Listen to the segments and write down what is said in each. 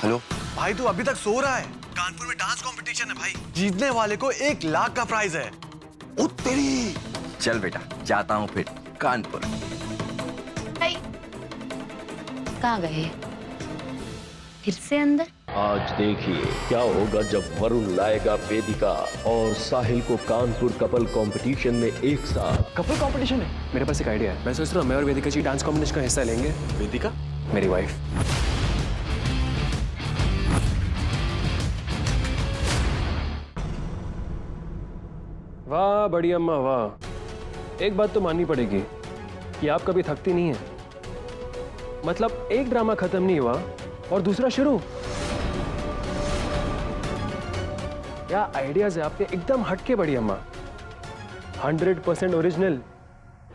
Hello भाई तू अभी तक सो रहा है? कानपुर में डांस कंपटीशन है भाई, जीतने वाले को 1 लाख का प्राइज है। ओ तेरी। चल बेटा जाता हूँ फिर कानपुर। कहाँ गए? फिर से अंदर? आज देखिए क्या होगा जब वरुण लाएगा वेदिका और साहिल को कानपुर कपल कंपटीशन में एक साथ। कपल कंपटीशन है? मेरे पास एक आइडिया है। मैं सोच रहा हूँ मैं और वेदिका जी डांस कॉम्पिटिशन का हिस्सा लेंगे। वेदिका मेरी वाइफ। वाह बड़ी अम्मा वाह। एक बात तो माननी पड़ेगी कि आप कभी थकती नहीं है। मतलब एक ड्रामा खत्म नहीं हुआ और दूसरा शुरू। क्या आइडियाज है आपके, एकदम हटके बड़ी अम्मा। 100% ओरिजिनल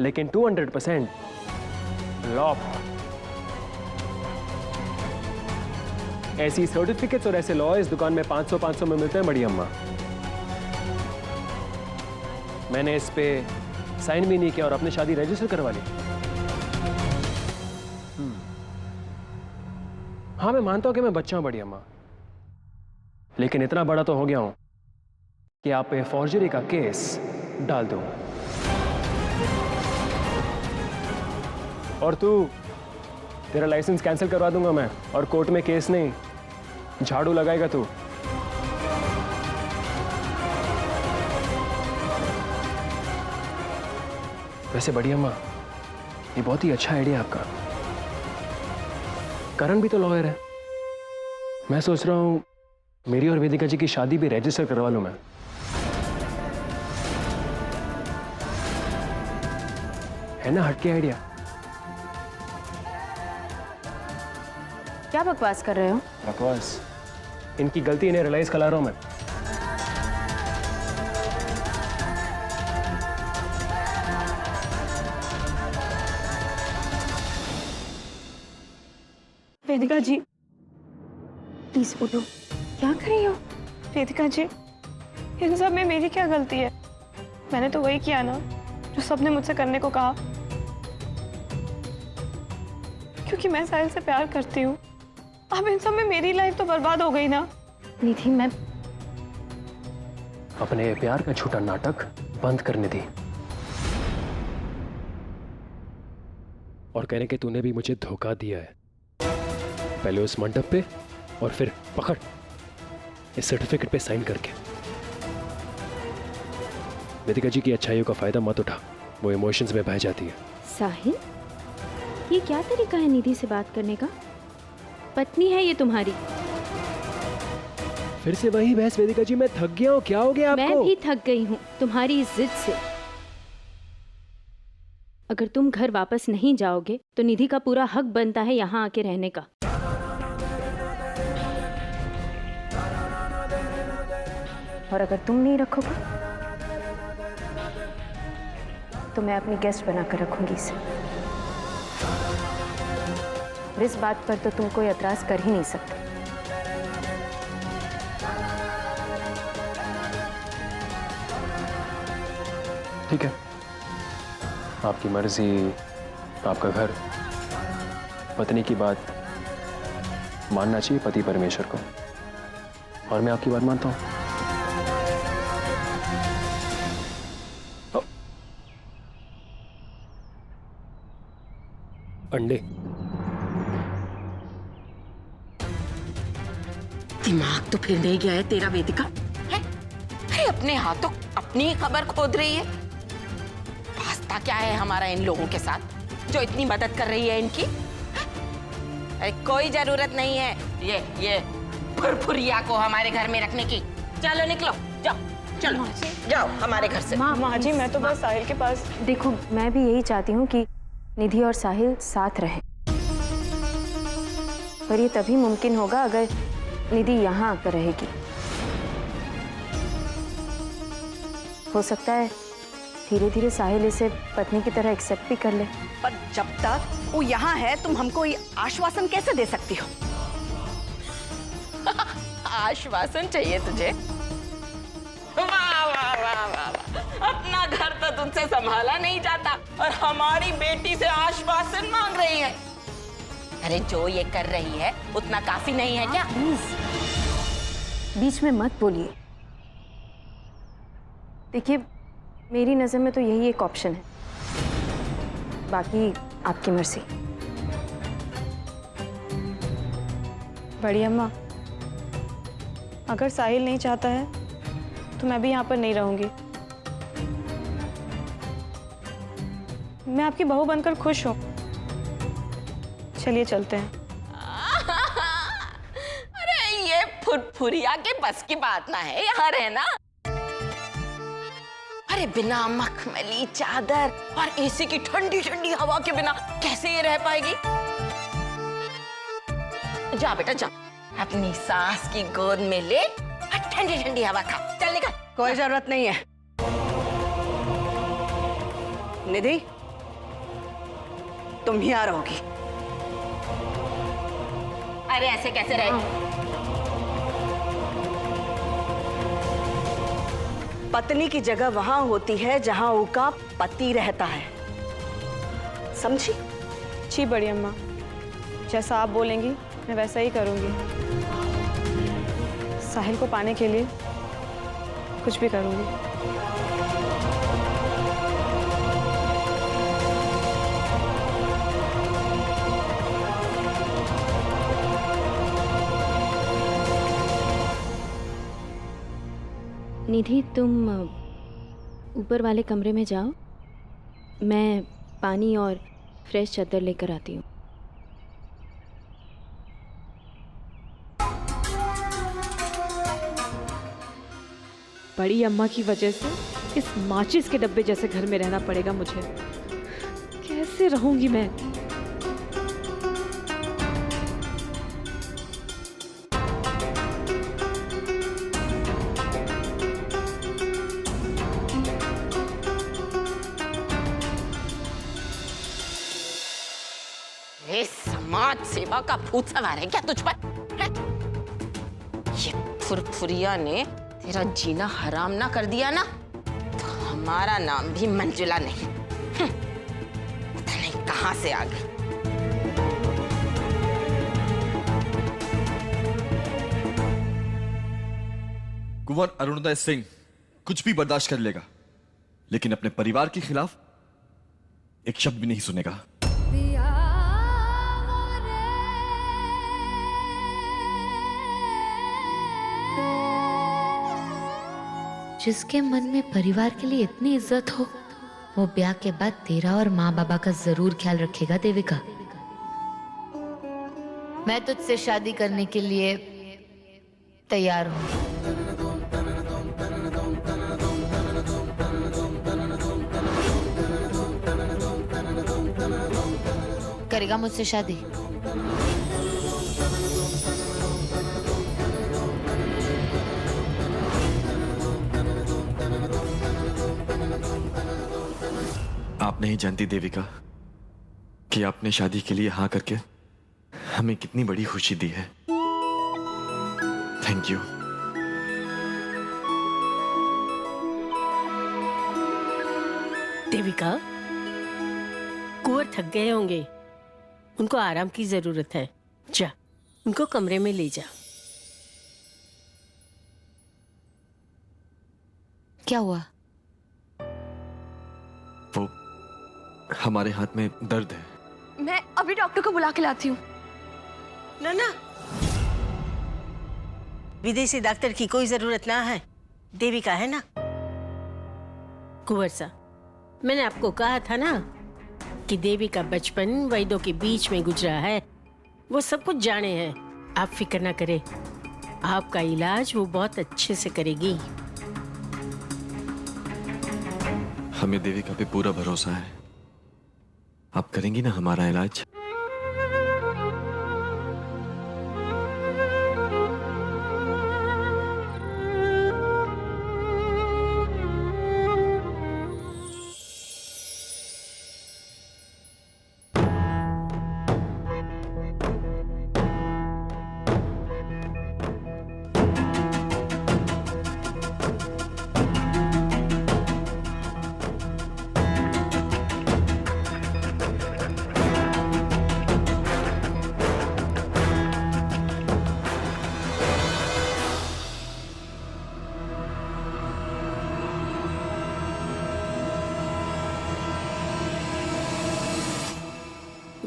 लेकिन 200% फ्लॉप। ऐसी सर्टिफिकेट्स और ऐसे लॉ इस दुकान में 500 में मिलते हैं बड़ी अम्मा। मैंने इस पे साइन भी नहीं किया और अपनी शादी रजिस्टर करवा ली। हाँ मैं मानता हूं कि मैं बच्चा हूं बड़ी अम्मा, लेकिन इतना बड़ा तो हो गया हूं कि आप पे फॉर्जरी का केस डाल दूं। और तेरा लाइसेंस कैंसिल करवा दूंगा मैं, और कोर्ट में केस नहीं, झाड़ू लगाएगा तू। वैसे बड़ी अम्मा ये बहुत ही अच्छा आइडिया आपका। करण भी तो लॉयर है। मैं सोच रहा हूं मेरी और वेदिका जी की शादी भी रजिस्टर करवा लूं मैं। है ना हटके आइडिया? क्या बकवास कर रहे हो? बकवास? इनकी गलती इन्हें रियलाइज करा रहा हूं मैं। वेदिका जी प्लीज बोलो, क्या कर रही हो? वेदिका जी इन सब में मेरी क्या गलती है? मैंने तो वही किया ना जो सबने मुझसे करने को कहा, क्योंकि मैं साहिल से प्यार करती हूँ। अब इन सब में मेरी लाइफ तो बर्बाद हो गई ना। निधि मैं अपने प्यार का झूठा नाटक बंद करने दी और कहने के तूने भी मुझे धोखा दिया है, पहले उस मंडप पे और फिर पकड़ इस सर्टिफिकेट पे साइन करके। वेदिका जी की अच्छाइयों का फायदा मत उठा, वो इमोशंस में बह जाती है। साहिल, ये क्या तरीका है निधि से बात करने का? पत्नी है ये तुम्हारी। फिर से वही बहस वेदिका जी, मैं थक गया हूँ। क्या हो गया आपको? मैं भी थक गई हूँ तुम्हारी इस जिद से। अगर तुम घर वापस नहीं जाओगे तो निधि का पूरा हक बनता है यहाँ आके रहने का। और अगर तुम नहीं रखोगे तो मैं अपनी गेस्ट बनाकर रखूंगी इसे। और इस बात पर तो तुम कोई एतराज कर ही नहीं सकते। ठीक है, आपकी मर्जी, आपका घर। पत्नी की बात मानना चाहिए पति परमेश्वर को, और मैं आपकी बात मानता हूं। अंडे। दिमाग तो फिर नहीं गया है तेरा वेदिका? है? अरे अपने हाथों अपनी ही खबर खोद रही है। वास्ता क्या है हमारा इन लोगों के साथ जो इतनी मदद कर रही है इनकी? अरे कोई जरूरत नहीं है ये फुरफुरिया को हमारे घर में रखने की। चलो निकलो, जाओ, चलो जाओ हमारे घर से। माँ जी मैं तो बस साहिल के पास। देखो मैं भी यही चाहती हूँ कि निधि और साहिल साथ रहें, पर ये तभी मुमकिन होगा अगर निधि यहाँ आकर रहेगी। हो सकता है धीरे धीरे साहिल इसे पत्नी की तरह एक्सेप्ट भी कर ले। पर जब तक वो यहाँ है तुम हमको ये आश्वासन कैसे दे सकती हो? आश्वासन चाहिए तुझे? वाह वाह वाह वाह, अपना घर तो तुझसे संभाला नहीं जाता और हमारी बेटी से आश्वासन मांग रही है। अरे जो ये कर रही है उतना काफी नहीं है क्या? प्लीज बीच में मत बोलिए। देखिए, मेरी नज़र में तो यही एक ऑप्शन है, बाकी आपकी मर्जी। बड़ी अम्मा, अगर साहिल नहीं चाहता है तो मैं भी यहाँ पर नहीं रहूंगी। मैं आपकी बहू बनकर खुश हूँ। चलिए चलते हैं। अरे ये फुरफुरिया के बस की बात ना है यहाँ रहना। अरे बिना मखमली चादर और एसी की ठंडी ठंडी हवा के बिना कैसे ये रह पाएगी? जा बेटा जा, अपनी सास की गोद में ले और ठंडी ठंडी हवा खा। चल निकल। कोई जरूरत नहीं है। निधि, तुम यहाँ रहोगी। अरे ऐसे कैसे रहे? पत्नी की जगह वहां होती है जहां उसका पति रहता है, समझी? जी बड़ी अम्मा, जैसा आप बोलेंगी मैं वैसा ही करूंगी। साहिल को पाने के लिए कुछ भी करूंगी। निधि, तुम ऊपर वाले कमरे में जाओ, मैं पानी और फ्रेश चादर लेकर आती हूँ। बड़ी अम्मा की वजह से इस माचिस के डब्बे जैसे घर में रहना पड़ेगा मुझे। कैसे रहूंगी मैं? ये समाज सेवा का भूत सवार है क्या तुझ पर? हैं? ये फुरफुरिया ने तेरा जीना हराम ना कर दिया ना, तो हमारा नाम भी मंजुला नहीं। पता नहीं कहां से आ गई। कुंवर अरुणोदय सिंह कुछ भी बर्दाश्त कर लेगा, लेकिन अपने परिवार के खिलाफ एक शब्द भी नहीं सुनेगा। जिसके मन में परिवार के लिए इतनी इज्जत हो, वो ब्याह के बाद तेरा और माँ बाबा का जरूर ख्याल रखेगा देविका। मैं तुझसे शादी करने के लिए तैयार हूँ। करेगा मुझसे शादी? आप नहीं जानती देविका कि आपने शादी के लिए हाँ करके हमें कितनी बड़ी खुशी दी है। Thank you. देविका, कुंवर थक गए होंगे, उनको आराम की जरूरत है। जा, उनको कमरे में ले जा। क्या हुआ? वो हमारे हाथ में दर्द है। मैं अभी डॉक्टर को बुला के लाती हूँ। ना ना, विदेशी डॉक्टर की कोई जरूरत ना है, देविका है ना। कुंवर सा, मैंने आपको कहा था ना कि देवी का बचपन वैद्यों के बीच में गुजरा है, वो सब कुछ जाने हैं। आप फिक्र ना करें, आपका इलाज वो बहुत अच्छे से करेगी। हमें देविका पे पूरा भरोसा है। आप करेंगी ना हमारा इलाज?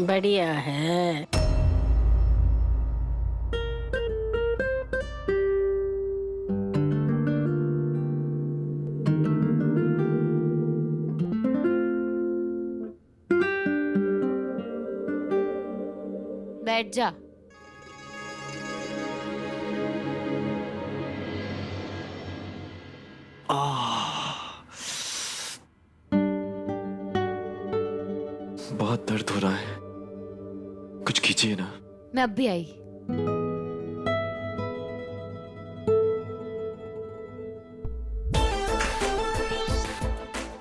बढ़िया है। बैठ जा। बहुत दर्द हो रहा है, कुछ कीजिए ना। मैं अब भी आई।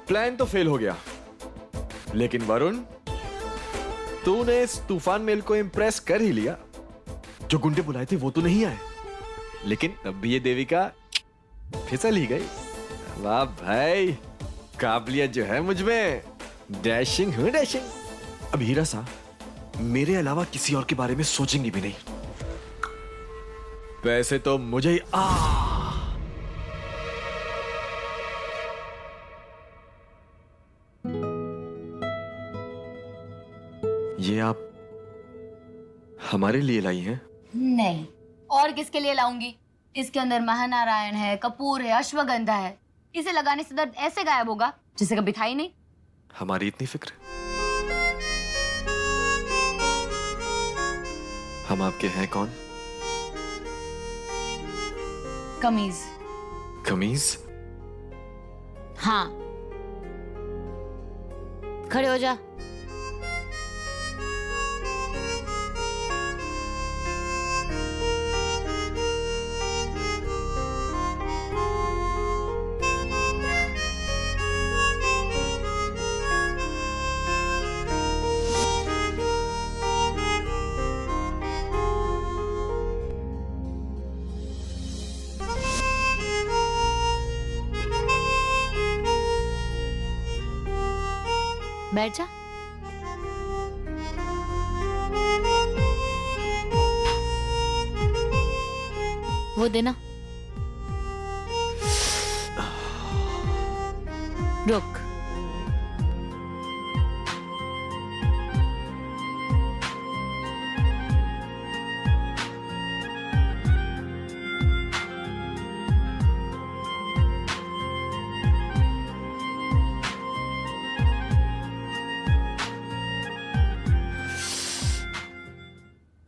प्लान तो फेल हो गया, लेकिन वरुण, तूने इस तूफान मेल को इम्प्रेस कर ही लिया। जो गुंडे बुलाए थे वो तो नहीं आए, लेकिन तब भी ये देविका फिसल ही गई। वाह भाई, काबिलियत जो है मुझ में, डैशिंग हूँ डैशिंग। अब हीरा सा मेरे अलावा किसी और के बारे में सोचेंगी भी नहीं। वैसे तो मुझे ही ये आप हमारे लिए लाई हैं? नहीं, और किसके लिए लाऊंगी? इसके अंदर महानारायण है, कपूर है, अश्वगंधा है। इसे लगाने से दर्द ऐसे गायब होगा जिसे कभी था ही नहीं। हमारी इतनी फिक्र? हम आपके हैं कौन? कमीज। कमीज? हाँ, खड़े हो जा। बैठ जा। वो देना। रुक।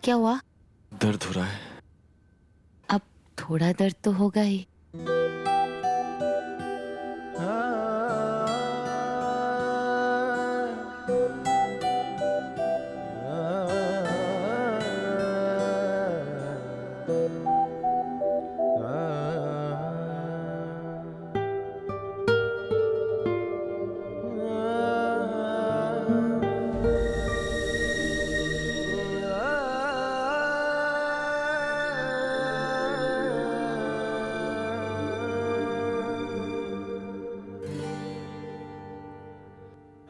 क्या हुआ? दर्द हो रहा है। अब थोड़ा दर्द तो होगा ही।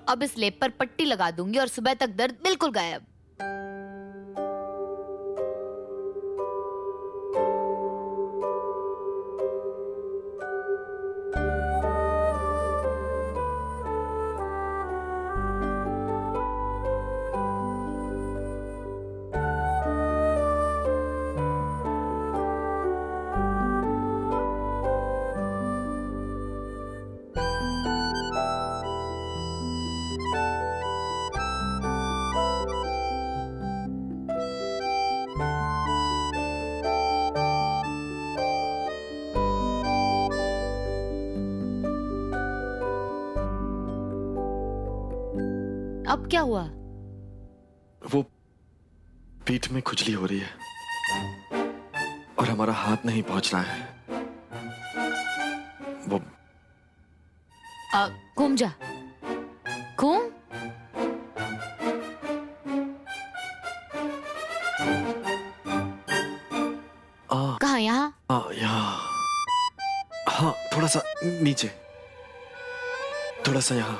अब इस लेप पर पट्टी लगा दूंगी और सुबह तक दर्द बिल्कुल गायब। अब क्या हुआ? वो पीठ में खुजली हो रही है और हमारा हाथ नहीं पहुंच रहा है। वो घूम जा, घूम। कहाँ? यहाँ? यहाँ। हाँ, थोड़ा सा नीचे, थोड़ा सा यहाँ।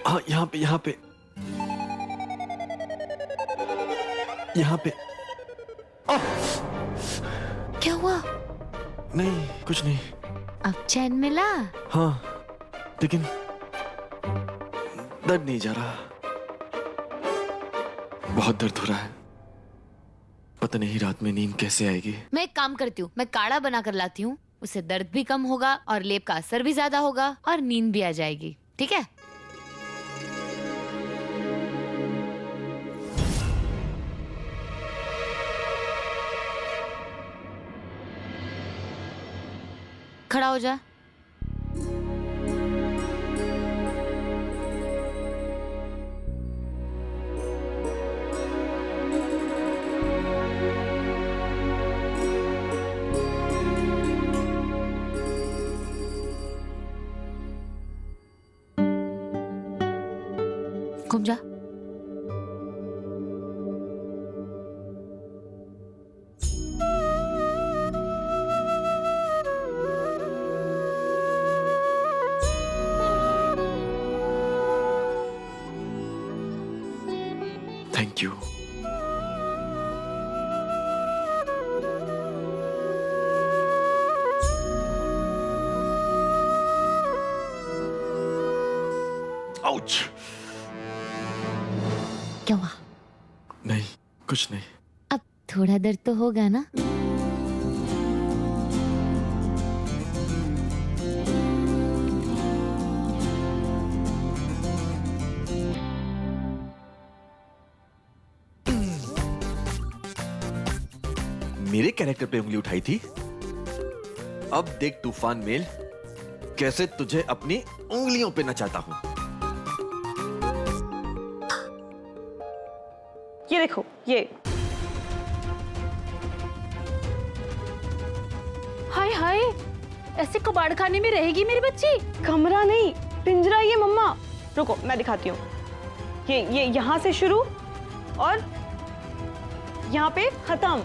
हाँ, यहाँ पे, यहाँ पे, यहाँ पे। क्या हुआ? नहीं, कुछ नहीं। अब चैन मिला? हाँ, लेकिन दर्द नहीं जा रहा। बहुत दर्द हो रहा है, पता नहीं रात में नींद कैसे आएगी। मैं एक काम करती हूँ, मैं काढ़ा बना कर लाती हूँ, उससे दर्द भी कम होगा और लेप का असर भी ज्यादा होगा और नींद भी आ जाएगी। ठीक है? खड़ा हो जा। घूम जा। Thank you. आउच। क्या हुआ? नहीं, कुछ नहीं। अब थोड़ा दर्द तो होगा ना? मेरे कैरेक्टर पे उंगली उठाई थी, अब देख तूफान मेल कैसे तुझे अपनी उंगलियों पे नचाता हूं। ये देखो, ये हाय हाय, ऐसे कबाड़ खाने में रहेगी मेरी बच्ची? कमरा नहीं, पिंजरा ये मम्मा। रुको मैं दिखाती हूँ। ये यहाँ से शुरू और यहाँ पे खत्म।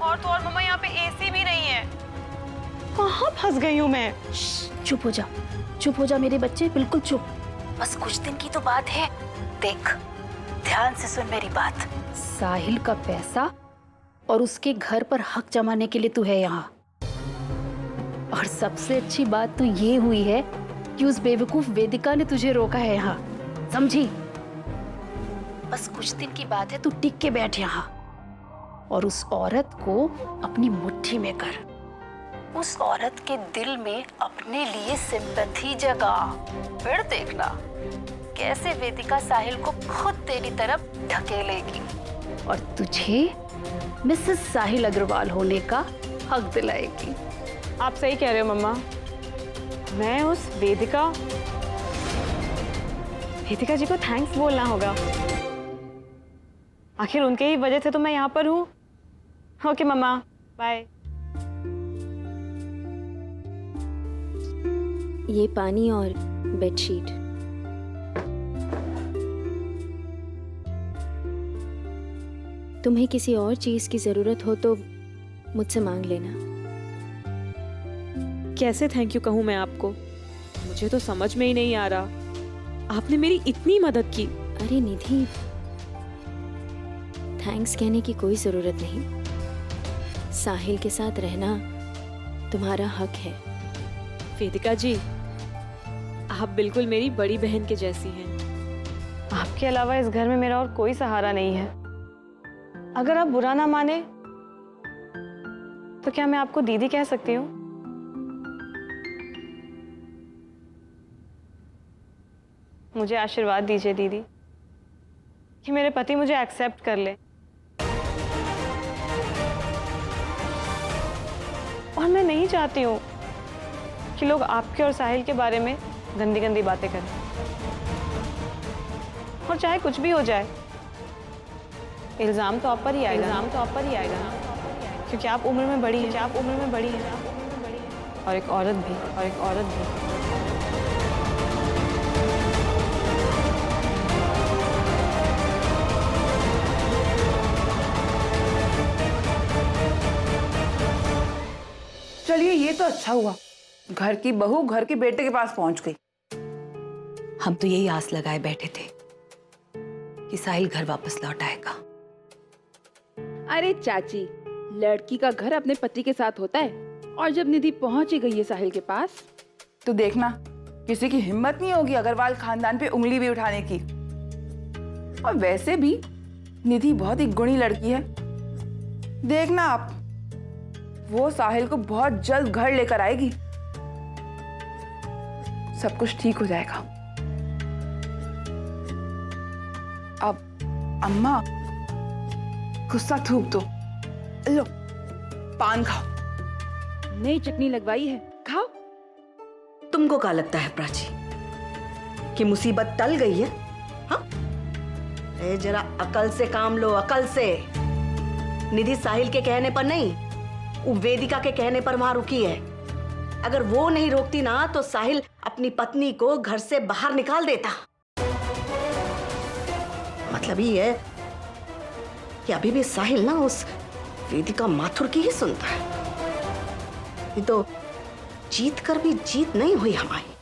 और तो और मम्मा यहाँ पे एसी भी नहीं है। कहाँ फंस गई हूँ मैं? चुप हो जा, चुप हो जा मेरे बच्चे, बिल्कुल चुप। बस कुछ दिन की तो बात है। देख, ध्यान से सुन मेरी बात। साहिल का पैसा और उसके घर पर हक जमाने के लिए तू है यहाँ। और सबसे अच्छी बात तो ये हुई है कि उस बेवकूफ वेदिका ने तुझे रोका है यहाँ, समझी? बस कुछ दिन की बात है, तू टिक के बैठ यहाँ और उस औरत को अपनी मुट्ठी में कर। उस औरत के दिल में अपने लिए सिंपैथी जगा। फिर देखना कैसे वेदिका साहिल को खुद तेरी तरफ ढकेलेगी और तुझे मिसेस साहिल अग्रवाल होने का हक दिलाएगी। आप सही कह रहे हो मम्मा। मैं उस वेदिका जी को थैंक्स बोलना होगा। आखिर उनके ही वजह से तो मैं यहाँ पर हूँ। ओके मम्मा, बाय। ये पानी और बेडशीट। तुम्हें किसी और चीज की जरूरत हो तो मुझसे मांग लेना। कैसे थैंक यू कहूँ मैं आपको? मुझे तो समझ में ही नहीं आ रहा, आपने मेरी इतनी मदद की। अरे निधि, थैंक्स कहने की कोई जरूरत नहीं। साहिल के साथ रहना तुम्हारा हक है। वेदिका जी, आप बिल्कुल मेरी बड़ी बहन के जैसी हैं। आपके अलावा इस घर में मेरा और कोई सहारा नहीं है। अगर आप बुरा ना माने तो क्या मैं आपको दीदी कह सकती हूँ? मुझे आशीर्वाद दीजिए दीदी कि मेरे पति मुझे एक्सेप्ट कर ले। और मैं नहीं चाहती हूँ कि लोग आपके और साहिल के बारे में गंदी गंदी बातें करें। और चाहे कुछ भी हो जाए, इल्जाम तो आप पर ही आएगा। क्योंकि आप उम्र में बड़ी हैं। और एक औरत भी। चलिए, ये तो अच्छा हुआ, घर की बहू घर के बेटे के पास पहुंच गई। हम तो यही आस लगाए बैठे थे कि साहिल घर वापस लौट आएगा। अरे चाची, लड़की का घर अपने पति के साथ होता है, और जब निधि पहुंच ही गई है साहिल के पास, तो देखना किसी की हिम्मत नहीं होगी अग्रवाल खानदान पे उंगली भी उठाने की। और वैसे भी निधि बहुत ही गुणी लड़की है। देखना आप, वो साहिल को बहुत जल्द घर लेकर आएगी। सब कुछ ठीक हो जाएगा। अब अम्मा गुस्सा थूक दो। लो पान खाओ। नई चटनी लगवाई है, खाओ। तुमको क्या लगता है प्राची कि मुसीबत टल गई है? हाँ, जरा अकल से काम लो, अकल से। निधि साहिल के कहने पर नहीं, वो वेदिका के कहने पर वहां रुकी है। अगर वो नहीं रोकती ना तो साहिल अपनी पत्नी को घर से बाहर निकाल देता। मतलब ये है कि अभी भी साहिल ना उस वेदिका माथुर की ही सुनता है। ये तो जीत कर भी जीत नहीं हुई हमारी।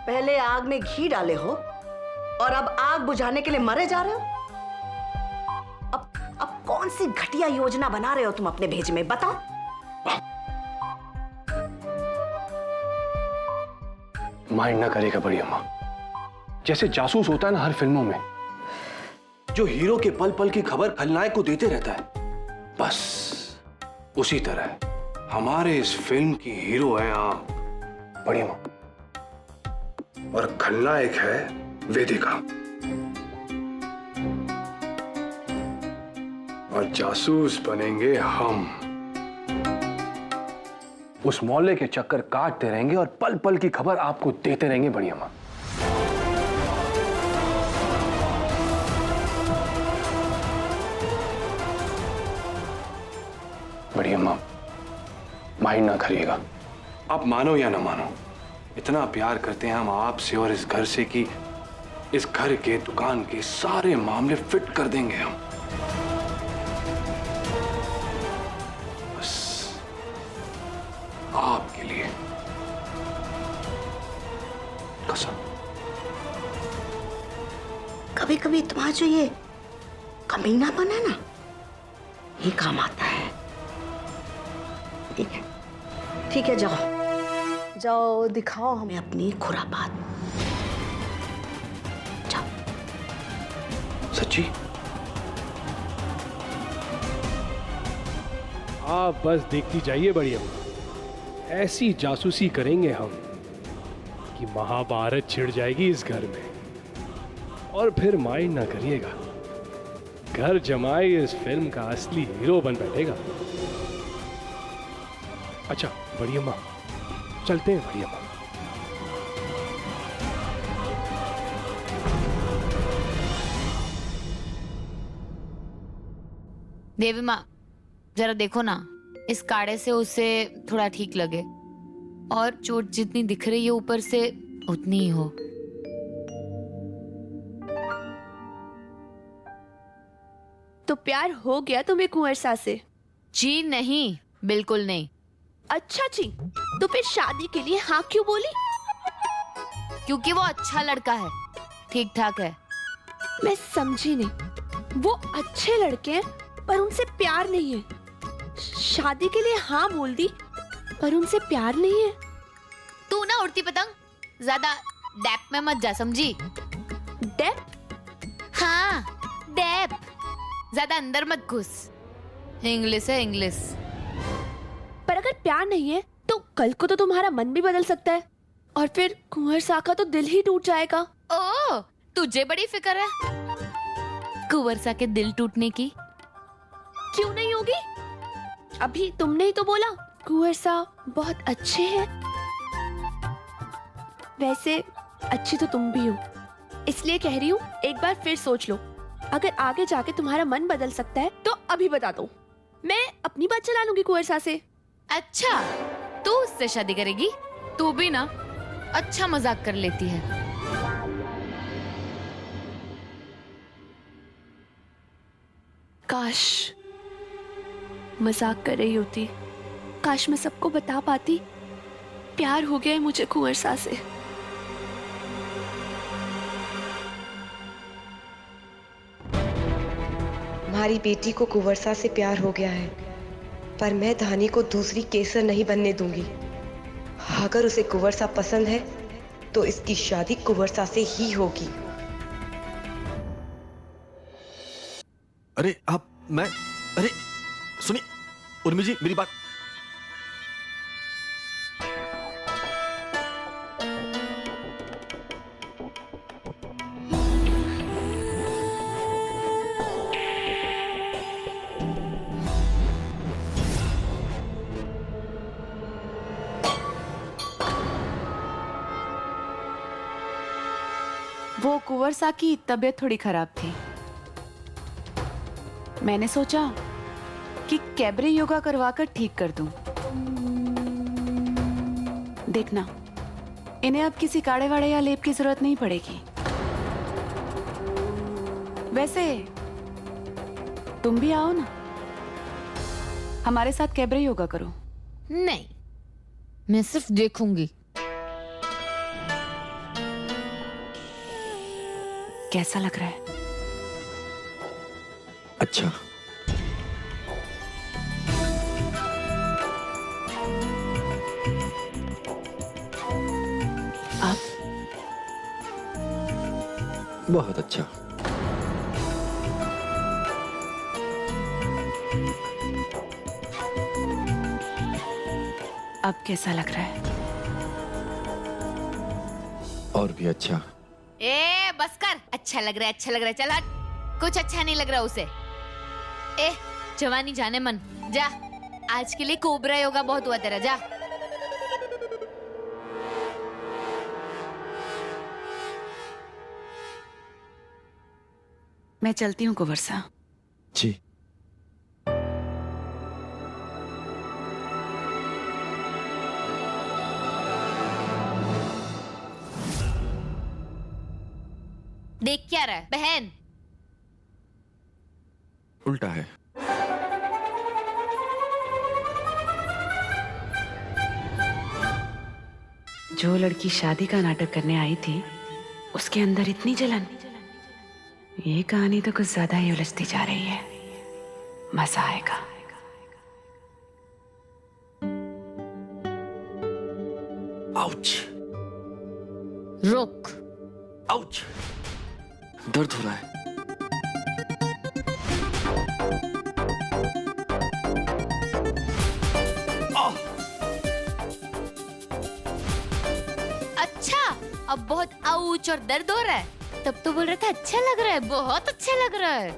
पहले आग में घी डाले हो और अब आग बुझाने के लिए मरे जा रहे हो। अब कौन सी घटिया योजना बना रहे हो तुम अपने भेज में, बताओ। माइंड ना करेगा बड़ी अम्मा। जैसे जासूस होता है ना हर फिल्मों में, जो हीरो के पल पल की खबर खलनायक को देते रहता है, बस उसी तरह हमारे इस फिल्म की हीरो है आप, बड़ी अम्मा, और खलनायक है वेदिका। और जासूस बनेंगे हम। उस मोहल्ले के चक्कर काटते रहेंगे और पल पल की खबर आपको देते रहेंगे बड़ी अम्मा। बड़ी अम्मा, माइंड ना करिएगा। आप मानो या ना मानो, इतना प्यार करते हैं हम आपसे और इस घर से कि इस घर के दुकान के सारे मामले फिट कर देंगे हम। बस आपके लिए कसम। कभी कभी तुम्हारा जो ये कमीनापन है ना, ये काम आता है। ठीक है, ठीक है, जाओ जाओ, दिखाओ हमें अपनी खुरापात। जाओ। सच्ची? आप बस देखती जाइए बड़ी अम्मा, ऐसी जासूसी करेंगे हम कि महाभारत छिड़ जाएगी इस घर में। और फिर माइंड ना करिएगा, घर जमाई इस फिल्म का असली हीरो बन बैठेगा। अच्छा बड़ी अम्मा, चलते हैं बड़ी अम्मा। देवी माँ, जरा देखो ना, इस काढ़े से उसे थोड़ा ठीक लगे, और चोट जितनी दिख रही है ऊपर से उतनी ही हो। तो प्यार हो गया तुम्हें कुंवर सा से? जी नहीं, बिल्कुल नहीं। अच्छा जी, तो फिर शादी के लिए हाँ क्यों बोली? क्योंकि वो अच्छा लड़का है, ठीक ठाक है। मैं समझी नहीं। वो अच्छे लड़के हैं पर उनसे प्यार नहीं है। शादी के लिए हाँ बोल दी पर उनसे प्यार नहीं है। तू ना उड़ती पतंग ज्यादा डैप में मत जा, समझी? डैप? हाँ, डैप। ज्यादा अंदर मत घुस। इंग्लिश है, इंग्लिश। पर अगर प्यार नहीं है तो कल को तो तुम्हारा मन भी बदल सकता है और फिर कुंवर सा का तो दिल ही टूट जाएगा। ओह, तुझे बड़ी फिक्र है कुंवर सा के दिल टूटने की? क्यों नहीं होगी? अभी तुमने ही तो बोला कुंवर सा बहुत अच्छे हैं। वैसे अच्छी तो तुम भी हो, इसलिए कह रही हूँ एक बार फिर सोच लो। अगर आगे जाके तुम्हारा मन बदल सकता है तो अभी बता दो, मैं अपनी बात चला लूंगी कुंवर सा से। अच्छा, तू उससे शादी करेगी? तू भी ना अच्छा मजाक कर लेती है। काश मजाक कर रही होती, काश मैं सबको बता पाती प्यार हो गया है मुझे कुंवर सा से। हमारी बेटी को कुंवर सा से प्यार हो गया है, पर मैं धानी को दूसरी केसर नहीं बनने दूंगी। अगर उसे कुंवर सा पसंद है तो इसकी शादी कुंवर सा से ही होगी। अरे अरे सुनिए उर्मी जी, मेरी बात। वो कुंवर सा की तबीयत थोड़ी खराब थी। मैंने सोचा कि कैबरे योगा करवाकर ठीक कर दूं। देखना, इन्हें अब किसी काढ़े वाड़े या लेप की जरूरत नहीं पड़ेगी। वैसे तुम भी आओ ना, हमारे साथ कैबरे योगा करो। नहीं, मैं सिर्फ देखूंगी। कैसा लग रहा है? अच्छा। अब बहुत अच्छा। अब कैसा लग रहा है? और भी अच्छा। ए बस कर, अच्छा लग रहा है, अच्छा लग रहा है, चल हट। कुछ अच्छा नहीं लग रहा उसे। ए जवानी जाने मन, जा। आज के लिए कोबरा योगा बहुत हुआ तेरा, जा। मैं चलती हूँ कुंवर सा। जी। देख क्या रहा है बहन? उल्टा है। जो लड़की शादी का नाटक करने आई थी, उसके अंदर इतनी जलन। ये कहानी तो कुछ ज्यादा ही उलझती जा रही है। मजा आएगा। आउच। रुक। आउच। दर्द हो रहा है। अच्छा, अब बहुत आउच और दर्द हो रहा है। तब तो बोल रहा था अच्छा लग रहा है, बहुत अच्छा लग रहा है।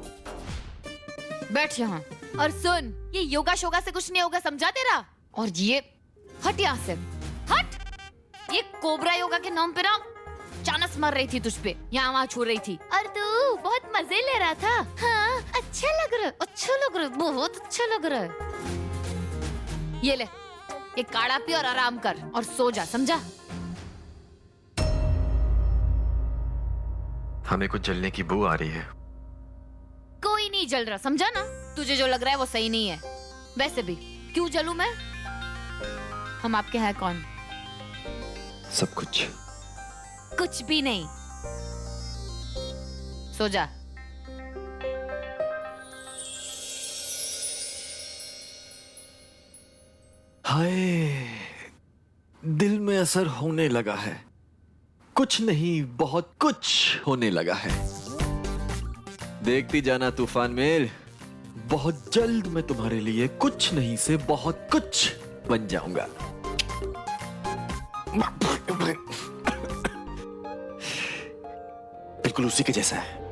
बैठ यहाँ और सुन, ये योगा शोगा से कुछ नहीं होगा, समझा तेरा? और ये हट यहाँ से, हट। ये कोबरा योगा के नाम पे ना चानस मार रही थी तुझ पे, यहाँ वहाँ छू रही थी, और तू बहुत मजे ले रहा था। हाँ, अच्छा लग रहा है, अच्छा लग रहा है, बहुत अच्छा लग रहा है। ये ले, ये काढ़ा पी और आराम कर और सो जा, समझा? हमें कुछ जलने की बू आ रही है। कोई नहीं जल रहा, समझा ना? तुझे जो लग रहा है वो सही नहीं है। वैसे भी क्यों जलूं मैं? हम आपके हैं कौन? सब कुछ। कुछ भी नहीं। सो जा। हाय, दिल में असर होने लगा है। कुछ नहीं, बहुत कुछ होने लगा है। देखती जाना तूफान मेल, बहुत जल्द मैं तुम्हारे लिए कुछ नहीं से बहुत कुछ बन जाऊंगा। बिल्कुल उसी के जैसा है।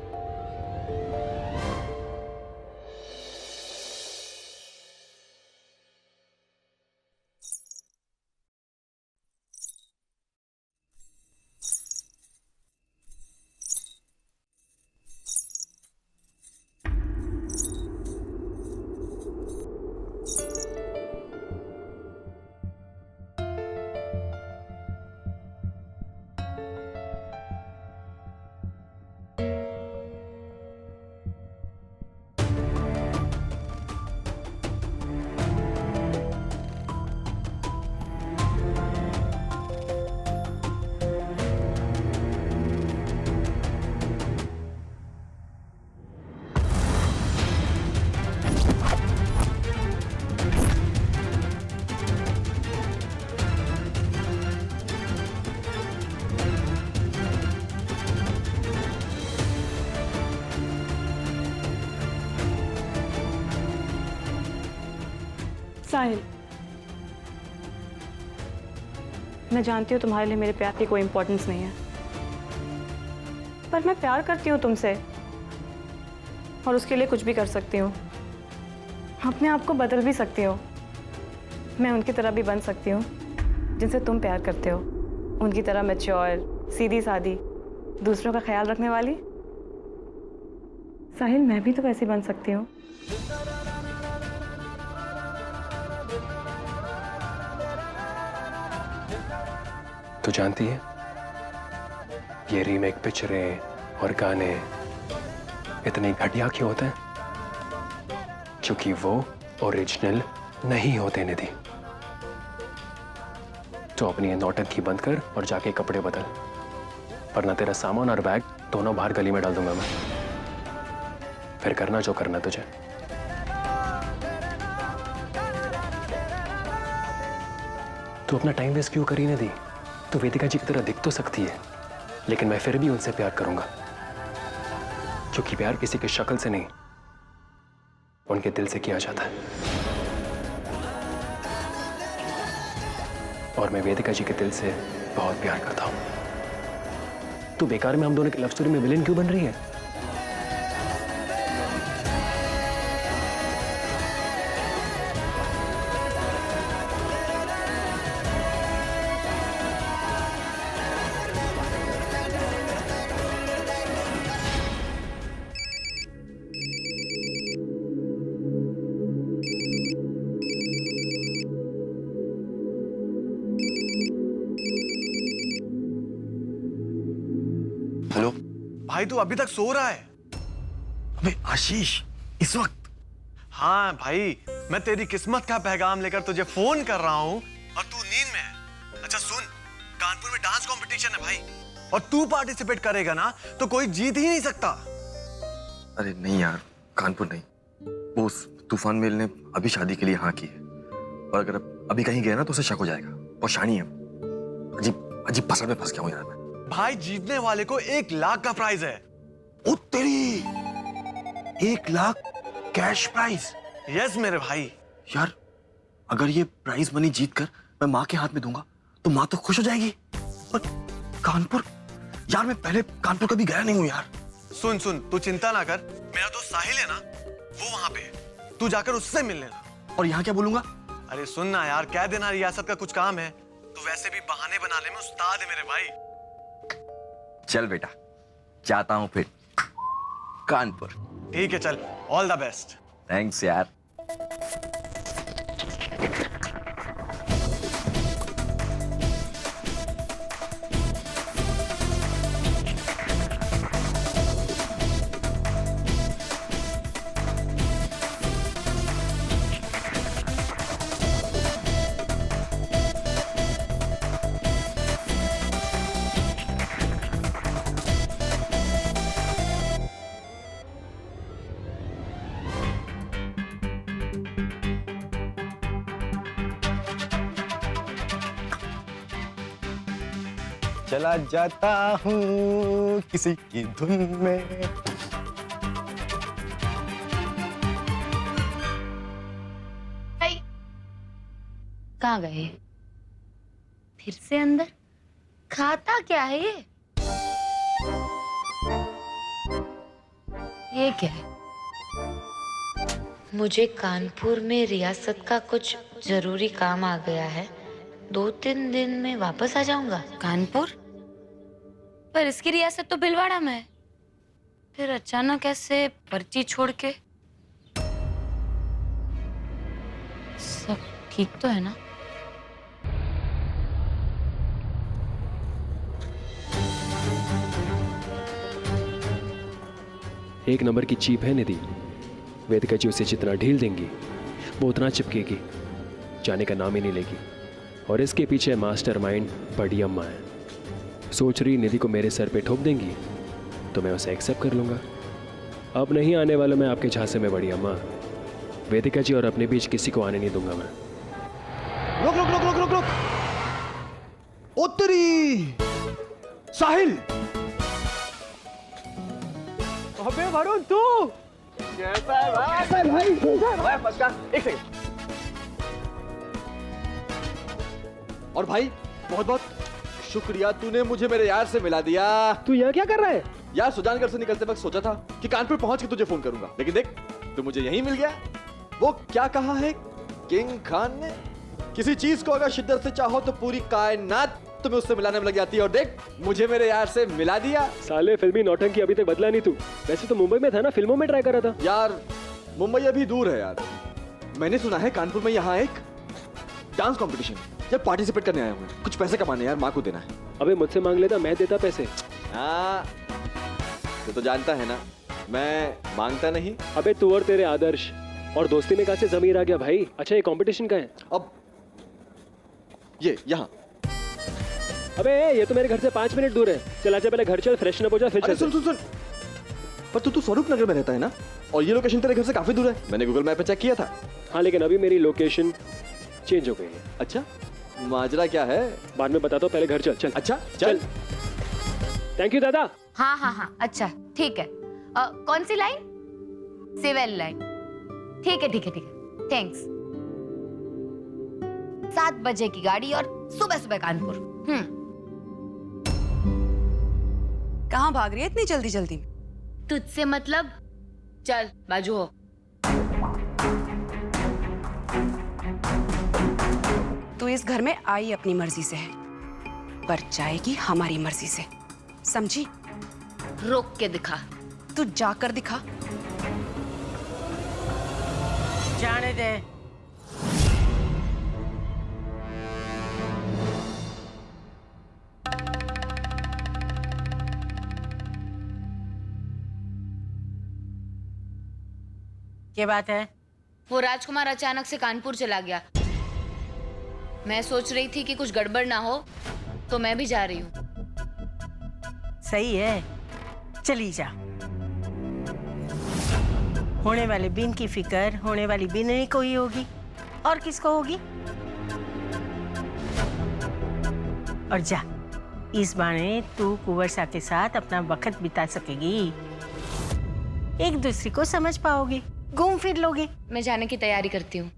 साहिल, मैं जानती हूँ तुम्हारे लिए मेरे प्यार की कोई इम्पोर्टेंस नहीं है, पर मैं प्यार करती हूँ तुमसे और उसके लिए कुछ भी कर सकती हूँ। अपने आप को बदल भी सकती हूँ। मैं उनकी तरह भी बन सकती हूँ जिनसे तुम प्यार करते हो, उनकी तरह मैच्योर, सीधी सादी, दूसरों का ख्याल रखने वाली। साहिल, मैं भी तो वैसी बन सकती हूँ। तू जानती है ये रीमेक पिक्चरें और गाने इतने घटिया क्यों होते हैं? क्योंकि वो ओरिजिनल नहीं होते निधि। तो अपनी ये नौटंकी बंद कर और जाके कपड़े बदल, वरना तेरा सामान और बैग दोनों बाहर गली में डाल दूंगा मैं। फिर करना जो करना तुझे। तू अपना टाइम वेस्ट क्यों करी निधि? तू वेदिका जी की तरह दिख तो सकती है, लेकिन मैं फिर भी उनसे प्यार करूंगा, क्योंकि प्यार किसी की शक्ल से नहीं, उनके दिल से किया जाता है। और मैं वेदिका जी के दिल से बहुत प्यार करता हूं। तू बेकार में हम दोनों की लव स्टोरी में विलेन क्यों बन रही है? हेलो भाई तू अभी तक सो रहा है? अबे आशीष, इस वक्त? हाँ भाई, मैं तेरी किस्मत का पैगाम लेकर तुझे फोन कर रहा हूँ और तू नींद में है। अच्छा सुन, कानपुर में डांस कंपटीशन है भाई, और तू पार्टिसिपेट करेगा ना तो कोई जीत ही नहीं सकता। अरे नहीं यार, कानपुर नहीं, वो उस तूफान मेल ने अभी शादी के लिए हाँ की है, और अगर अभी कहीं गया ना तो उसे शक हो जाएगा। वो शानी है, अजीब अजीब फसल में फंस गया हूँ यार मैं। भाई जीतने वाले को 1 लाख का प्राइज है। ओ तेरी, 1 लाख कैश प्राइज? यस मेरे भाई। यार अगर ये प्राइज मनी जीत कर मैं माँ के हाथ में दूंगा तो माँ तो खुश हो जाएगी। पर कानपुर, यार मैं पहले कानपुर कभी गया नहीं हूँ यार। सुन सुन, तू चिंता ना कर, मेरा दोस्त साहिल है ना, वो वहां पे है, तू जाकर उससे मिल लेना। और यहाँ क्या बोलूंगा? अरे सुन ना यार, कह देना रियासत का कुछ काम है, तो वैसे भी बहाने बनाने में उस्ताद है मेरे भाई। चल बेटा, जाता हूँ फिर कानपुर। ठीक है चल, ऑल द बेस्ट। थैंक्स यार। चला जाता हूँ किसी की धुन में। कहाँ गए? फिर से अंदर? खाता क्या है ये? ये क्या है? मुझे कानपुर में रियासत का कुछ जरूरी काम आ गया है, 2-3 दिन में वापस आ जाऊंगा। कानपुर? पर इसकी रियासत तो भिलवाड़ा में है, फिर अचानक ऐसे पर्ची छोड़ के। सब ठीक तो है ना? एक नंबर की चीप है निधि। वेदिका जी उसे जितना ढील देंगी वो उतना चिपकेगी, जाने का नाम ही नहीं लेगी। और इसके पीछे मास्टरमाइंड बड़ी अम्मा है। सोच रही निधि को मेरे सर पे ठोक देंगी तो मैं उसे एक्सेप्ट कर लूंगा। अब नहीं आने वाला मैं आपके झांसे में बड़ी अम्मा। वेदिका जी और अपने बीच किसी को आने नहीं दूंगा मैं। रुक रुक रुक रुक रुक रुक। उत्तरी साहिल। अबे वरुण, तू कैसा है भाई? भाई एक सेकंड। और भाई बहुत बहुत शुक्रिया, तूने मुझे मेरे यार से मिला दिया। तू यहाँ क्या कर रहा है? यार सुजानगढ़ से निकलते वक्त सोचा था कि कानपुर पहुंच के तुझे फोन करूंगा, लेकिन देख तू मुझे यहीं मिल गया। वो क्या कहा है किंग खान ने, किसी चीज को अगर शिद्दत से चाहो तो पूरी कायनात तुम्हें उससे मिलाने में लग जाती है, और देख मुझे मेरे यार से मिला दिया। साले फिल्मी नौटंकी अभी तक बदला नहीं तू। वैसे तो मुंबई में था ना, फिल्मों में ट्राई कर रहा था। यार मुंबई अभी दूर है यार। मैंने सुना है कानपुर में यहाँ एक डांस कंपटीशन, जब पार्टिसिपेट करने आया हूँ, कुछ पैसे कमाने यार, माँ को देना है। अबे मुझसे मांग लेता, मैं देता पैसे। हाँ तो जानता है ना मैं मांगता नहीं। अबे तू और तेरे आदर्श और दोस्ती में कहाँ से जमीर आ गया भाई? अच्छा ये कंपटीशन का है? अब ये यहाँ। अबे ये तो मेरे घर से 5 मिनट दूर है। चल आजा, पहले घर चल, फ्रेशन अप हो जा, फिर चल। सुन सुन सुन, पर तू स्वरूप नगर में रहता है ना, और ये लोकेशन तेरे घर से काफी दूर है। मैंने गूगल मैप पे चेक किया था। हाँ लेकिन अभी मेरी लोकेशन चेंज हो गई है। अच्छा माजरा क्या है? बाद में बताता हूँ, पहले घर चल। चल अच्छा चल। थैंक यू दादा। हाँ हाँ हाँ अच्छा ठीक है। कौन सी लाइन? Civil line. ठीक है ठीक है ठीक है, थैंक्स। 7 बजे की गाड़ी और सुबह सुबह कानपुर। कहाँ भाग रही है इतनी जल्दी जल्दी? तुझसे मतलब, चल बाजू हो। तू इस घर में आई अपनी मर्जी से है, पर जाएगी हमारी मर्जी से, समझी? रोक के दिखा। तू जाकर दिखा। जाने दे। क्या बात है? वो राजकुमार अचानक से कानपुर चला गया। मैं सोच रही थी कि कुछ गड़बड़ ना हो, तो मैं भी जा रही हूँ। सही है, चली जा। होने वाले बिन की फिक्र होने वाली बिन ही को ही होगी, और किसको होगी? और जा, इस बहाने तू कुंवर के साथ अपना वक्त बिता सकेगी, एक दूसरे को समझ पाओगी, घूम फिर लोगी। मैं जाने की तैयारी करती हूँ।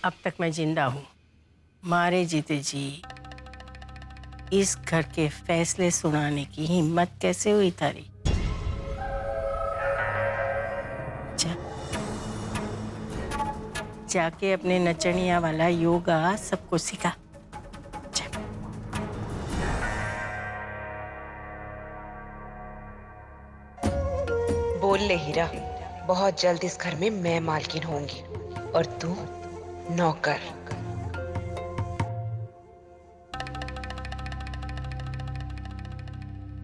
अब तक मैं जिंदा हूँ, मारे जीते जी इस घर के फैसले सुनाने की हिम्मत कैसे हुई तारी? जाके अपने नचनिया वाला योगा सबको सिखा। बोल ले हीरा, बहुत जल्द इस घर में मैं मालकिन होंगी और तू नौकर।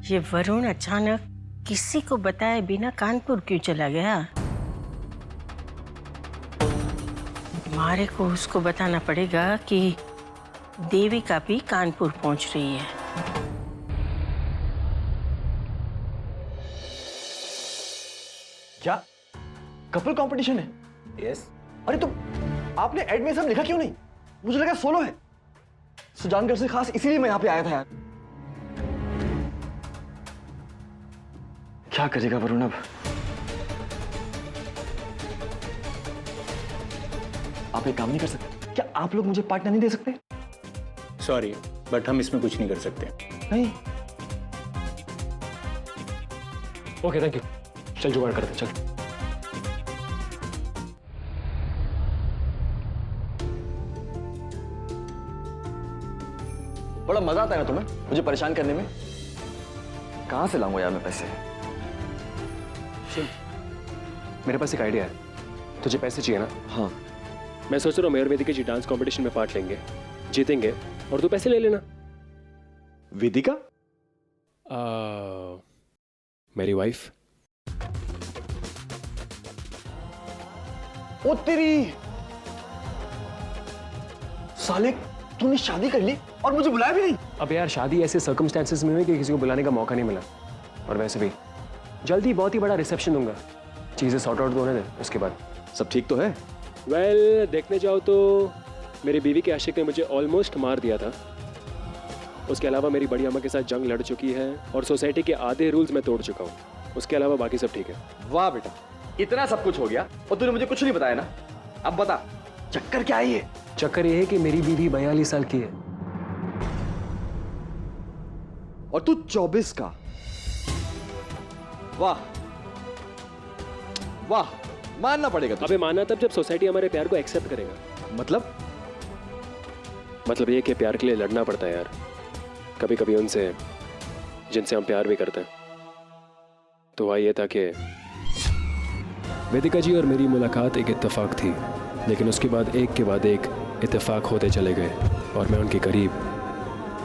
ये वरुण अचानक किसी को बताए बिना कानपुर क्यों चला गया? हमारे को उसको बताना पड़ेगा कि देविका भी कानपुर पहुंच रही है। क्या कपल कंपटीशन है? यस। अरे तो आपने एड में सब लिखा क्यों नहीं? मुझे लगा सोलो है। सुजानगढ़ से खास इसीलिए मैं यहाँ पे आया था यार। क्या करेगा वरुण अब? आप एक काम नहीं कर सकते क्या? आप लोग मुझे पार्टनर नहीं दे सकते? सॉरी बट हम इसमें कुछ नहीं कर सकते। नहीं। Okay thank you. चल जुगाड़ करते चल। बड़ा मजा आता है ना तुम्हें मुझे परेशान करने में? कहां से लाऊंगा यार मैं पैसे? मेरे पास एक आइडिया है। तुझे पैसे चाहिए ना? हाँ। मैं सोच रहा हूँ मेयर वेदिका जी डांस कंपटीशन में पार्ट लेंगे, जीतेंगे और तू पैसे ले लेना। वेदिका? मेरी वाइफ। ओ तेरी साले, तूने शादी कर ली और मुझे बुलाया भी नहीं? अब यार शादी ऐसे सर्कमस्टेंसेस में हुई कि किसी को बुलाने का मौका नहीं मिला, और वैसे भी जल्दी बहुत ही बड़ा रिसेप्शन दूंगा। चीजें सॉर्ट आउट होने दे, उसके बाद। सब ठीक तो है? वेल देखने जाओ तो मेरी बीवी के आशिक ने मुझे ऑलमोस्ट मार दिया था। उसके अलावा मेरी बड़ी अम्मा के साथ जंग लड़ चुकी है और सोसाइटी के आधे रूल्स मैं तोड़ चुका हूँ। उसके अलावा बाकी सब ठीक है। वाह बेटा, इतना सब कुछ हो गया और तूने मुझे कुछ नहीं बताया ना। अब बता चक्कर क्या है ये? चक्कर ये है कि मेरी बीवी 42 साल की है और तू 24 का। वाह वाह, मानना पड़ेगा तुझे। अबे मानना तब जब सोसाइटी हमारे प्यार को एक्सेप्ट करेगा। मतलब ये कि प्यार के लिए लड़ना पड़ता है यार, कभी कभी उनसे जिनसे हम प्यार भी करते हैं। तो हुआ ये था कि वेदिका जी और मेरी मुलाकात एक इत्तेफाक थी, लेकिन उसके बाद एक के बाद एक इत्तेफाक होते चले गए और मैं उनके करीब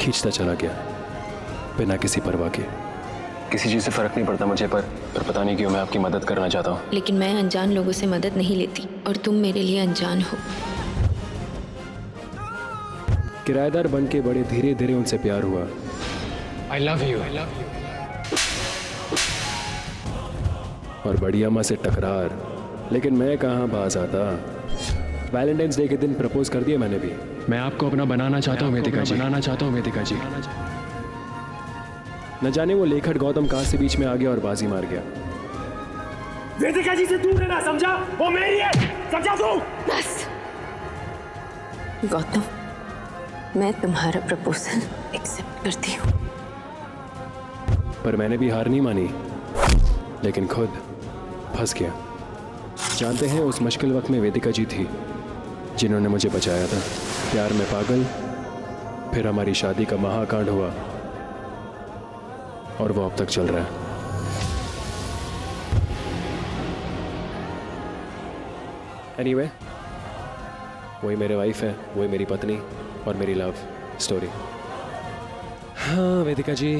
खींचता चला गया बिना किसी परवाह के। किसी चीज़ से फर्क नहीं पड़ता मुझे, पर पता नहीं क्यों मैं आपकी मदद करना चाहता हूँ। लेकिन मैं अनजान लोगों से मदद नहीं लेती और तुम मेरे लिए अनजान हो। किराएदार बन के बड़े धीरे धीरे उनसे प्यार हुआ। I love you. और बड़ी अम्मा से टकरार, लेकिन मैं कहाँ बाज आता। वैलेंटाइंस डे के दिन प्रपोज कर दिया मैंने भी। मैं आपको अपना बनाना चाहता हूँ वेदिका जी। न जाने वो लेखक गौतम कहाँ से बीच में आ गया और बाजी मार गया। वेदिका जी से दूर रहना, समझा? वो मेरी है, समझा तू? बस गौतम, मैं तुम्हारा प्रपोजल एक्सेप्ट करती हूँ। पर मैंने भी हार नहीं मानी, लेकिन खुद फंस गया। जानते हैं उस मुश्किल वक्त में वेदिका जी थी जिन्होंने मुझे बचाया था। प्यार में पागल, फिर हमारी शादी का महाकांड हुआ और वो अब तक चल रहा है। एनीवे, वही मेरे वाइफ है, वही मेरी पत्नी और मेरी लव स्टोरी। हाँ वेदिका जी।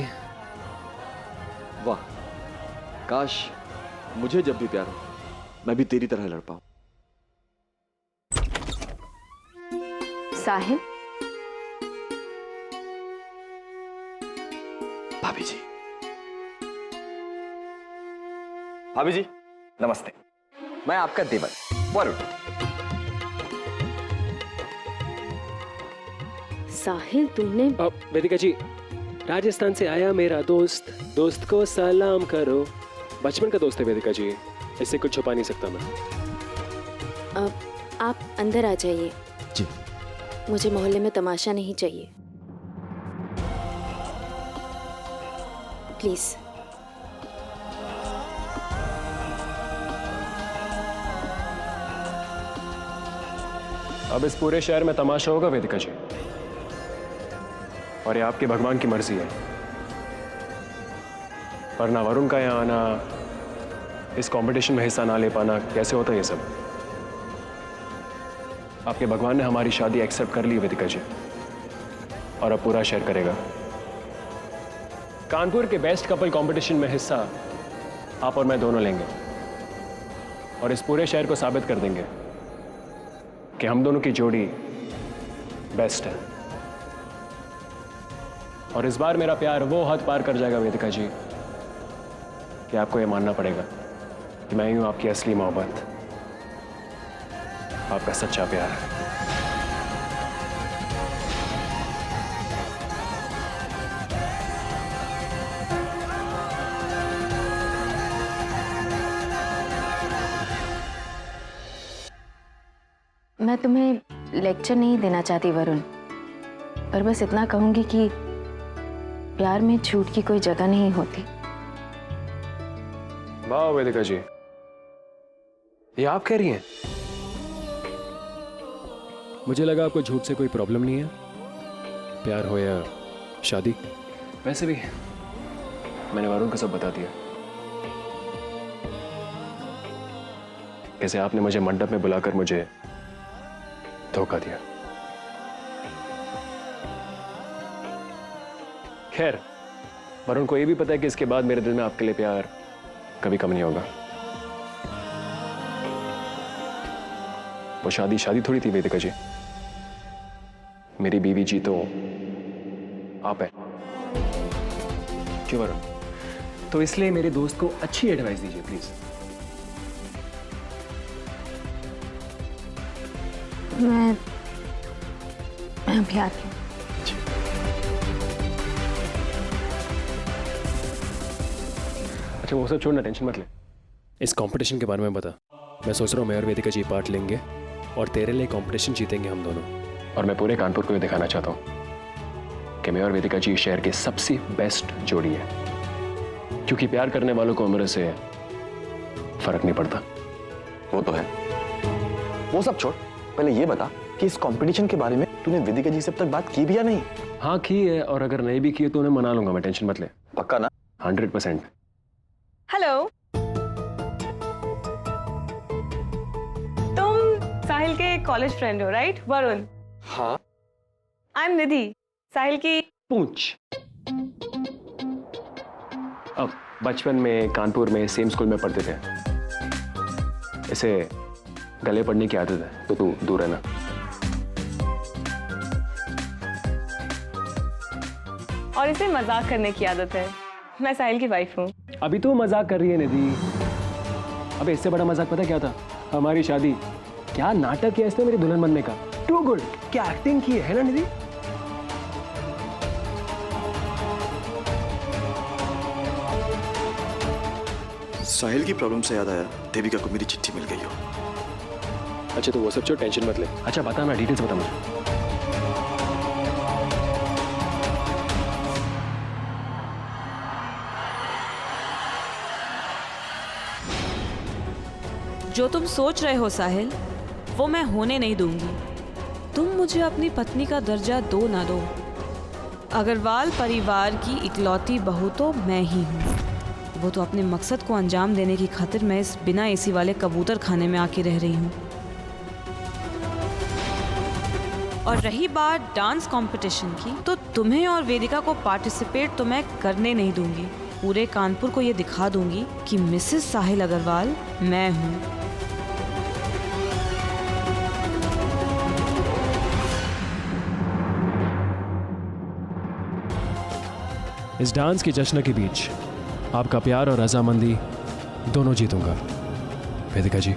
वाह, काश मुझे जब भी प्यार हो मैं भी तेरी तरह लड़ पाऊं। साहिल, भाभी जी नमस्ते। मैं आपका देवर वरुण। साहिल तुमने वेदिका जी, राजस्थान से आया मेरा दोस्त को सलाम करो। बचपन का दोस्त है वेदिका जी, इससे कुछ छुपा नहीं सकता मैं। अब आप अंदर आ जाइए जी। मुझे मोहल्ले में तमाशा नहीं चाहिए, प्लीज। अब इस पूरे शहर में तमाशा होगा वेदिका जी, और ये आपके भगवान की मर्जी है। वरना वरुण का यहाँ आना, इस कंपटीशन में हिस्सा ना ले पाना कैसे होता है ये सब? आपके भगवान ने हमारी शादी एक्सेप्ट कर ली वेदिका जी, और अब पूरा शहर करेगा। कानपुर के बेस्ट कपल कंपटीशन में हिस्सा आप और मैं दोनों लेंगे और इस पूरे शहर को साबित कर देंगे कि हम दोनों की जोड़ी बेस्ट है। और इस बार मेरा प्यार वो हद पार कर जाएगा वेदिका जी कि आपको ये मानना पड़ेगा कि मैं ही हूं आपकी असली मोहब्बत, आपका सच्चा प्यार। मैं तुम्हें लेक्चर नहीं देना चाहती वरुण, पर बस इतना कहूंगी कि प्यार में झूठ की कोई जगह नहीं होती। वाह वेदिका जी, ये आप कह रही हैं? मुझे लगा आपको झूठ से कोई प्रॉब्लम नहीं है, प्यार हो या शादी। वैसे भी मैंने वरुण को सब बता दिया। कैसे आपने मुझे मंडप में बुलाकर मुझे धोखा दिया। खैर, वरुण को यह भी पता है कि इसके बाद मेरे दिल में आपके लिए प्यार कभी कम नहीं होगा। वो शादी थोड़ी थी वेदिका जी, मेरी बीवी जी तो आप है। क्यों वरुण? तो इसलिए मेरे दोस्त को अच्छी एडवाइस दीजिए प्लीज। मैं अभी आती हूँ। अच्छा वो सब छोड़ना, टेंशन मत ले। इस कंपटीशन के बारे में बता। मैं सोच रहा हूँ मैं और वेदिका जी पार्ट लेंगे और तेरे लिए कंपटीशन जीतेंगे हम दोनों। और मैं पूरे कानपुर को ये दिखाना चाहता हूँ कि मैं और वेदिका जी शहर के सबसे बेस्ट जोड़ी है, क्योंकि प्यार करने वालों को उम्र से फर्क नहीं पड़ता। वो तो है। वो सब छोड़, पहले ये बता कि इस कंपटीशन के बारे में तूने वेदिका जी से अब तक बात की भी या नहीं? हाँ की है, और अगर नहीं भी की है तो उन्हें मना लूंगा मैं, टेंशन मत ले। पक्का ना? 100%। हेलो, तुम साहिल के कॉलेज फ्रेंड हो राइट? वरुण। हाँ। आई एम निधि, साहिल की पूछ। अब बचपन में कानपुर में सेम स्कूल में पढ़ते थे। इसे गले पड़ने की आदत है तो तू दूर रहना। और इसे मजाक करने की आदत है। मैं साहिल की वाइफ हूँ। अभी तो मजाक कर रही है निधि। अबे इससे बड़ा मजाक पता क्या था? हमारी शादी। क्या नाटक किया इसने मेरी दुल्हन बनने का। To good. क्या एक्टिंग की है ना निधि? साहिल की प्रॉब्लम से याद आया, देविका को मेरी चिट्ठी मिल गई हो। अच्छा तो वो सब छोड़, टेंशन मत ले। अच्छा बता ना, डिटेल्स बता मुझे। जो तुम सोच रहे हो साहिल, वो मैं होने नहीं दूंगी। तुम मुझे अपनी पत्नी का दर्जा दो ना दो। अग्रवाल परिवार की इकलौती बहू तो मैं ही हूँ। वो तो अपने मकसद को अंजाम देने की खातिर मैं इस बिना एसी वाले कबूतर खाने में आके रह रही हूँ। और रही बात डांस कंपटीशन की, तो तुम्हें और वेदिका को पार्टिसिपेट तो मैं करने नहीं दूंगी। पूरे कानपुर को ये दिखा दूंगी कि मिसेस साहिल अग्रवाल मैं हूँ। इस डांस के जश्न के बीच आपका प्यार और रजामंदी दोनों जीतूंगा वेदिका जी।